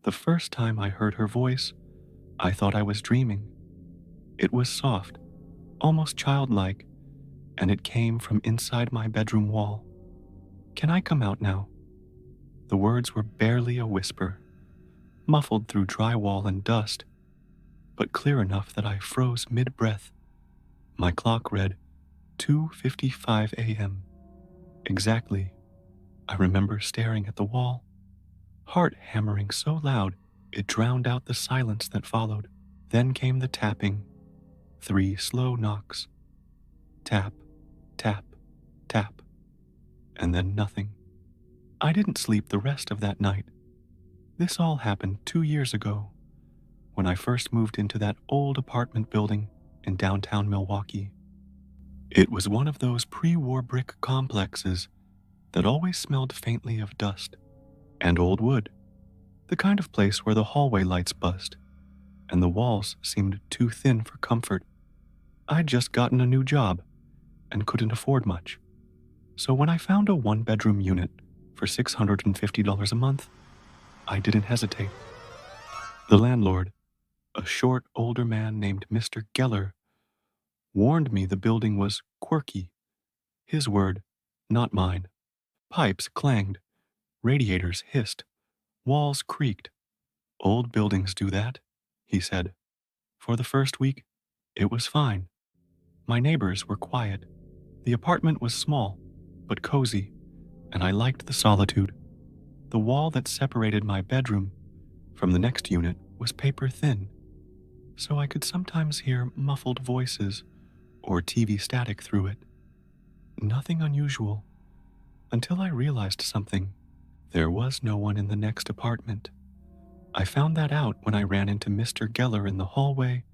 The first time I heard her voice, I thought I was dreaming. It was soft, almost childlike, and it came from inside my bedroom wall. "Can I come out now?" The words were barely a whisper, muffled through drywall and dust, but clear enough that I froze mid-breath. My clock read 2:55 a.m. Exactly. I remember staring at the wall, heart hammering so loud it drowned out the silence that followed. Then came the tapping, 3 slow knocks. Tap, tap, tap, and then nothing. I didn't sleep the rest of that night. This all happened 2 years ago, when I first moved into that old apartment building in downtown Milwaukee. It was one of those pre-war brick complexes that always smelled faintly of dust and old wood, the kind of place where the hallway lights buzzed and the walls seemed too thin for comfort. I'd just gotten a new job and couldn't afford much. So when I found a one-bedroom unit for $650 a month, I didn't hesitate. The landlord, a short, older man named Mr. Geller, warned me the building was quirky. His word, not mine. Pipes clanged, radiators hissed, walls creaked. "Old buildings do that," he said. For the first week, it was fine. My neighbors were quiet. The apartment was small, but cozy, and I liked the solitude. The wall that separated my bedroom from the next unit was paper thin, so I could sometimes hear muffled voices or TV static through it. Nothing unusual, until I realized something. There was no one in the next apartment. I found that out when I ran into Mr. Geller in the hallway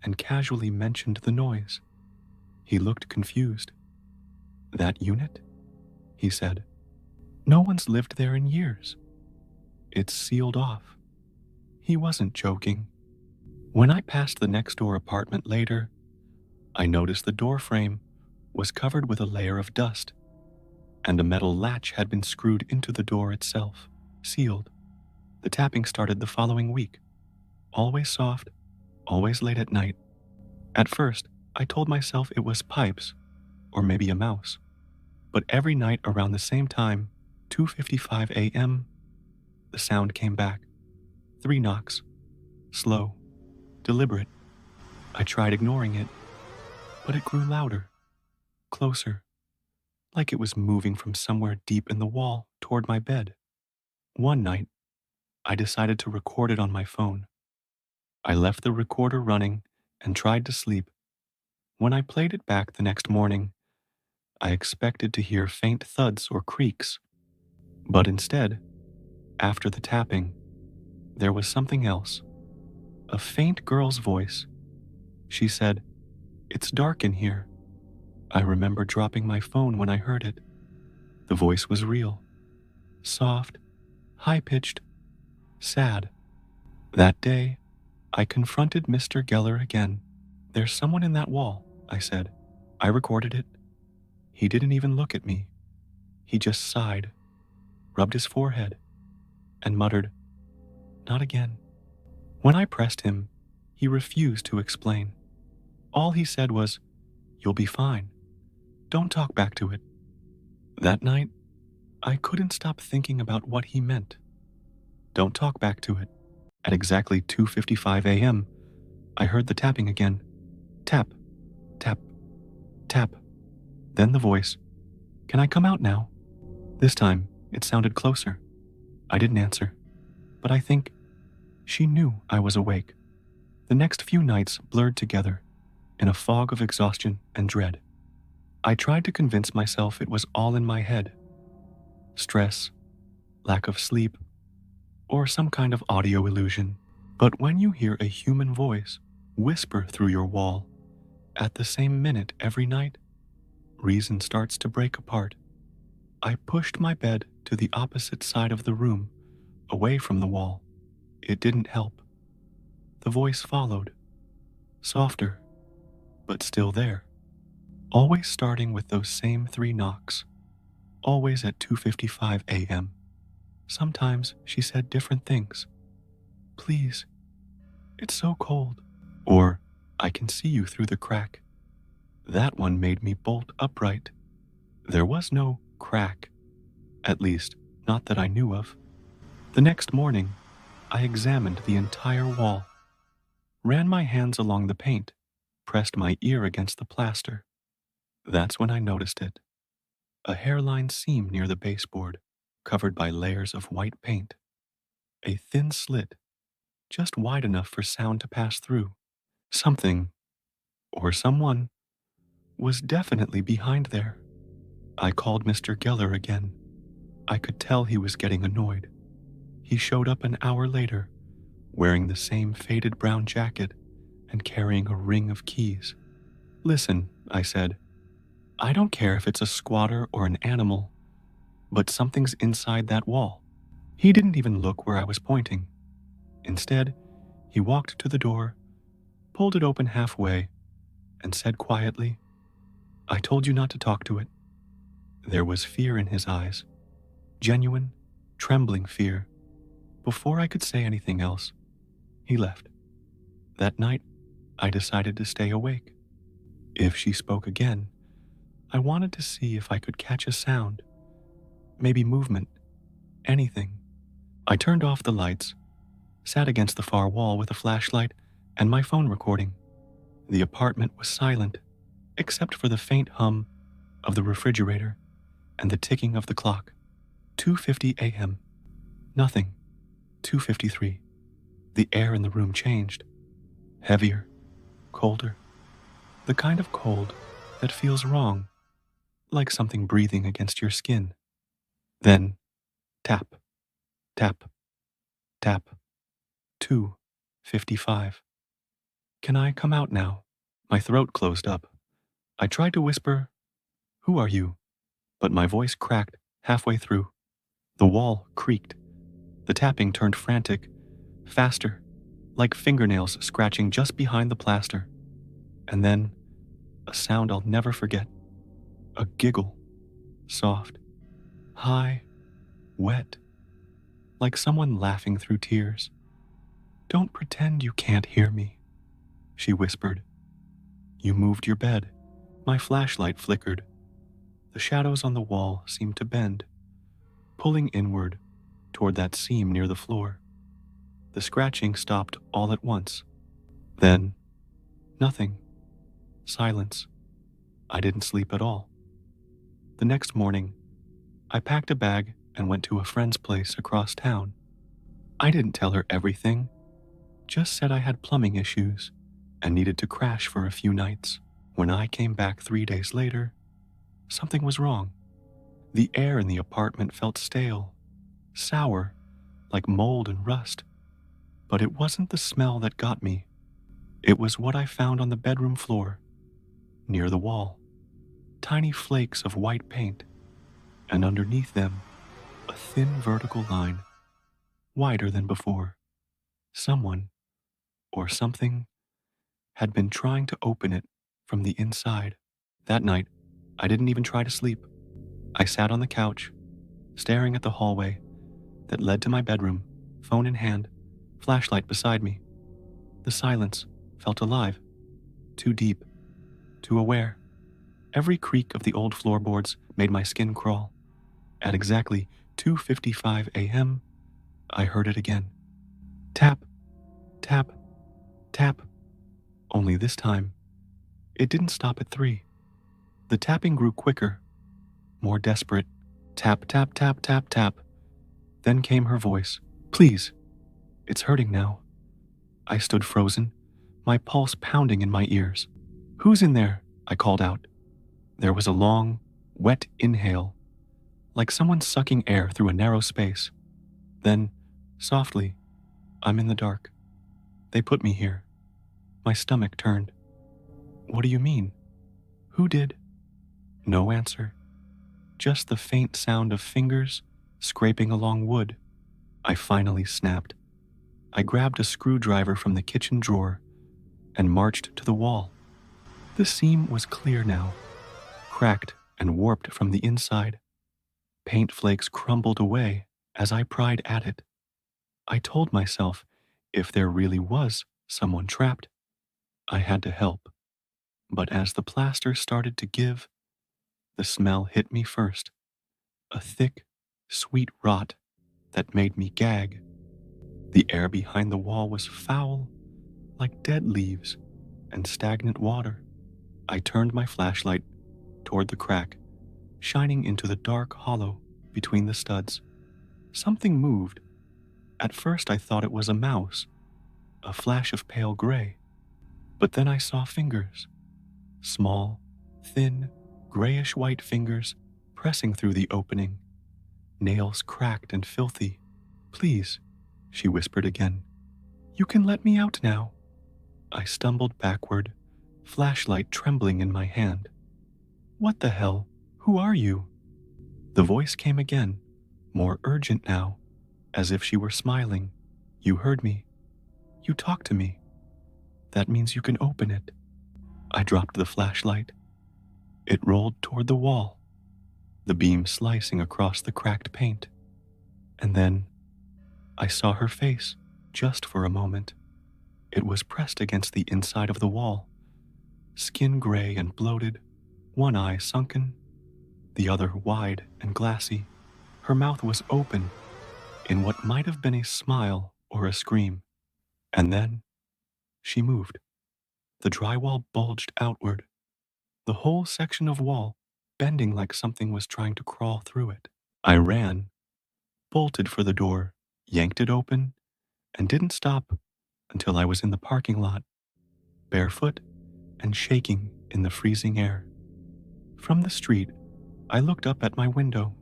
and casually mentioned the noise. He looked confused. "That unit?" he said. "No one's lived there in years. It's sealed off." He wasn't joking. When I passed the next door apartment later, I noticed the door frame was covered with a layer of dust, and a metal latch had been screwed into the door itself, sealed. The tapping started the following week. Always soft, always late at night. At first, I told myself it was pipes, or maybe a mouse. But every night around the same time, 2:55 a.m., the sound came back. 3 knocks. Slow, deliberate. I tried ignoring it, but it grew louder, closer, like it was moving from somewhere deep in the wall toward my bed. One night, I decided to record it on my phone. I left the recorder running and tried to sleep. When I played it back the next morning, I expected to hear faint thuds or creaks, but instead, after the tapping, there was something else. A faint girl's voice. She said, "It's dark in here." I remember dropping my phone when I heard it. The voice was real. Soft, high-pitched, sad. That day, I confronted Mr. Geller again. "There's someone in that wall," I said. I recorded it. He didn't even look at me. He just sighed, rubbed his forehead, and muttered, "Not again." When I pressed him, he refused to explain. All he said was, "You'll be fine. Don't talk back to it." That night, I couldn't stop thinking about what he meant. Don't talk back to it. At exactly 2:55 a.m., I heard the tapping again. Tap, tap, tap. Then the voice, "Can I come out now?" This time, it sounded closer. I didn't answer, but I think she knew I was awake. The next few nights blurred together in a fog of exhaustion and dread. I tried to convince myself it was all in my head. Stress, lack of sleep, or some kind of audio illusion. But when you hear a human voice whisper through your wall at the same minute every night, reason starts to break apart. I pushed my bed to the opposite side of the room, away from the wall. It didn't help. The voice followed, softer, but still there. Always starting with those same 3 knocks. Always at 2:55 a.m. Sometimes she said different things. please. It's so cold. Or, I can see you through the crack. That one made me bolt upright. There was no crack, at least, not that I knew of. The next morning, I examined the entire wall, ran my hands along the paint, pressed my ear against the plaster. That's when I noticed it. A hairline seam near the baseboard, covered by layers of white paint. A thin slit, just wide enough for sound to pass through. Something, or someone, was definitely behind there. I called Mr. Geller again. I could tell he was getting annoyed. He showed up an hour later, wearing the same faded brown jacket and carrying a ring of keys. Listen, I said, I don't care if it's a squatter or an animal, but something's inside that wall. He didn't even look where I was pointing. Instead, he walked to the door, pulled it open halfway, and said quietly, I told you not to talk to it. There was fear in his eyes, genuine, trembling fear. Before I could say anything else, he left. That night, I decided to stay awake. If she spoke again, I wanted to see if I could catch a sound, maybe movement, anything. I turned off the lights, sat against the far wall with a flashlight and my phone recording. The apartment was silent, except for the faint hum of the refrigerator and the ticking of the clock. 2:50 a.m. Nothing. 2:53. The air in the room changed. Heavier, colder. The kind of cold that feels wrong, like something breathing against your skin. Then, tap, tap, tap. 2:55. Can I come out now? My throat closed up. I tried to whisper, who are you? But my voice cracked halfway through. The wall creaked. The tapping turned frantic, faster, like fingernails scratching just behind the plaster. And then, a sound I'll never forget. A giggle. Soft. High. Wet. Like someone laughing through tears. Don't pretend you can't hear me, she whispered. You moved your bed. My flashlight flickered. The shadows on the wall seemed to bend, pulling inward toward that seam near the floor. The scratching stopped all at once. Then, nothing. Silence. I didn't sleep at all. The next morning, I packed a bag and went to a friend's place across town. I didn't tell her everything, just said I had plumbing issues and needed to crash for a few nights. When I came back 3 days later, something was wrong. The air in the apartment felt stale, sour, like mold and rust. But it wasn't the smell that got me. It was what I found on the bedroom floor, near the wall. Tiny flakes of white paint, and underneath them, a thin vertical line, wider than before. Someone, or something, had been trying to open it from the inside. That night, I didn't even try to sleep. I sat on the couch, staring at the hallway that led to my bedroom, phone in hand, flashlight beside me. The silence felt alive, too deep, too aware. Every creak of the old floorboards made my skin crawl. At exactly 2:55 a.m., I heard it again. Tap, tap, tap. Only this time, it didn't stop at 3. The tapping grew quicker, more desperate. Tap, tap, tap, tap, tap. Then came her voice. Please, it's hurting now. I stood frozen, my pulse pounding in my ears. Who's in there? I called out. There was a long, wet inhale, like someone sucking air through a narrow space. Then, softly, I'm in the dark. They put me here. My stomach turned. What do you mean? Who did? No answer. Just the faint sound of fingers scraping along wood. I finally snapped. I grabbed a screwdriver from the kitchen drawer and marched to the wall. The seam was clear now, cracked and warped from the inside. Paint flakes crumbled away as I pried at it. I told myself If there really was someone trapped, I had to help. But as the plaster started to give, the smell hit me first, a thick, sweet rot that made me gag. The air behind the wall was foul, like dead leaves and stagnant water. I turned my flashlight toward the crack, shining into the dark hollow between the studs. Something moved. At first, I thought it was a mouse, a flash of pale gray. But then I saw fingers, small, thin, grayish white fingers pressing through the opening, nails cracked and filthy. Please, she whispered again. You can let me out now. I stumbled backward, flashlight trembling in my hand. What the hell? Who are you? The voice came again, more urgent now, as if she were smiling. You heard me. You talked to me. That means you can open it. I dropped the flashlight. It rolled toward the wall, the beam slicing across the cracked paint. And then I saw her face, just for a moment. It was pressed against the inside of the wall, skin gray and bloated, one eye sunken, the other wide and glassy. Her mouth was open in what might have been a smile or a scream. And then she moved. The drywall bulged outward, the whole section of wall bending like something was trying to crawl through it. I ran, bolted for the door, yanked it open, and didn't stop until I was in the parking lot, barefoot and shaking in the freezing air. From the street, I looked up at my window.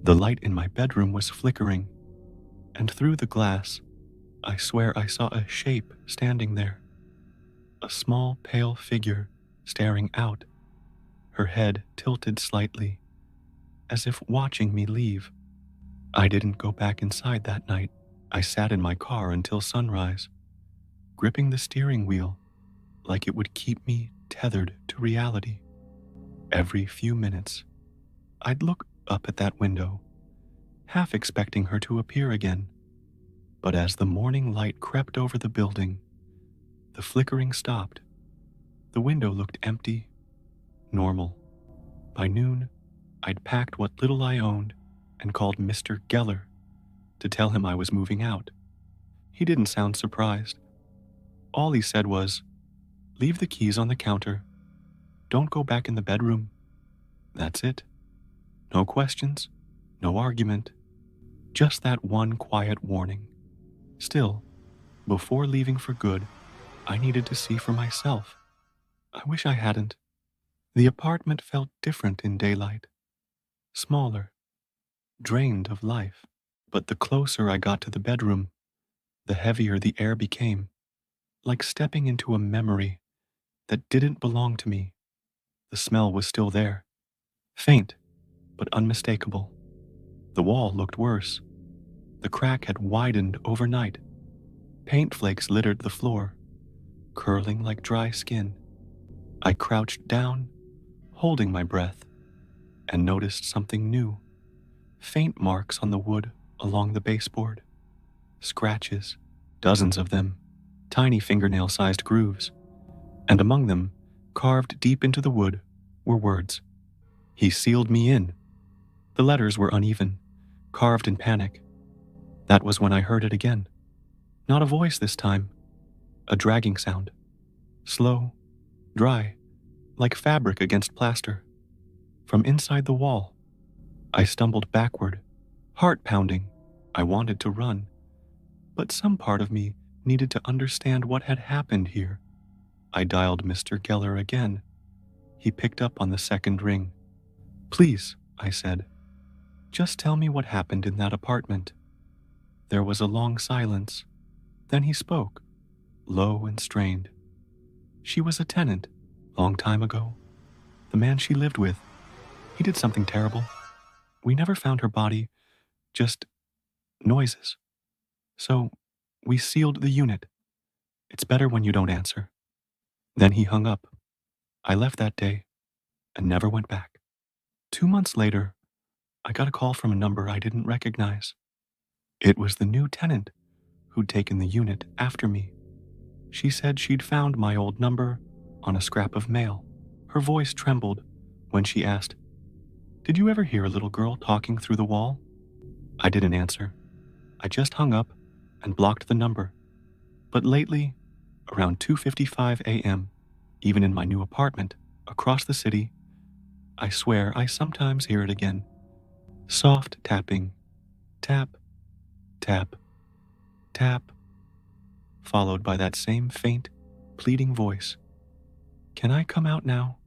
The light in my bedroom was flickering, and through the glass, I swear I saw a shape standing there. A small, pale figure staring out, her head tilted slightly, as if watching me leave. I didn't go back inside that night. I sat in my car until sunrise, gripping the steering wheel like it would keep me tethered to reality. Every few minutes, I'd look up at that window, half expecting her to appear again. But as the morning light crept over the building, the flickering stopped. The window looked empty, normal. By noon, I'd packed what little I owned and called Mr. Geller to tell him I was moving out. He didn't sound surprised. All he said was, "Leave the keys on the counter. Don't go back in the bedroom." That's it. No questions, no argument. Just that one quiet warning. Still, before leaving for good, I needed to see for myself. I wish I hadn't. The apartment felt different in daylight, smaller, drained of life. But the closer I got to the bedroom, the heavier the air became, like stepping into a memory that didn't belong to me. The smell was still there, faint but unmistakable. The wall looked worse. The crack had widened overnight. Paint flakes littered the floor, curling like dry skin. I crouched down, holding my breath, and noticed something new. Faint marks on the wood along the baseboard. Scratches, dozens of them, tiny fingernail-sized grooves. And among them, carved deep into the wood, were words. He sealed me in. The letters were uneven, carved in panic. That was when I heard it again. Not a voice this time, a dragging sound. Slow, dry, like fabric against plaster. From inside the wall, I stumbled backward, heart pounding. I wanted to run, but some part of me needed to understand what had happened here. I dialed Mr. Geller again. He picked up on the second ring. "Please," I said, "just tell me what happened in that apartment." There was a long silence. Then he spoke, low and strained. "She was a tenant, long time ago. The man she lived with, he did something terrible. We never found her body, just noises. So we sealed the unit. It's better when you don't answer." Then he hung up. I left that day and never went back. 2 months later, I got a call from a number I didn't recognize. It was the new tenant who'd taken the unit after me. She said she'd found my old number on a scrap of mail. Her voice trembled when she asked, "Did you ever hear a little girl talking through the wall?" I didn't answer. I just hung up and blocked the number. But lately, around 2:55 a.m., even in my new apartment across the city, I swear I sometimes hear it again. Soft tapping. Tap, tap, tap, followed by that same faint, pleading voice. "Can I come out now?"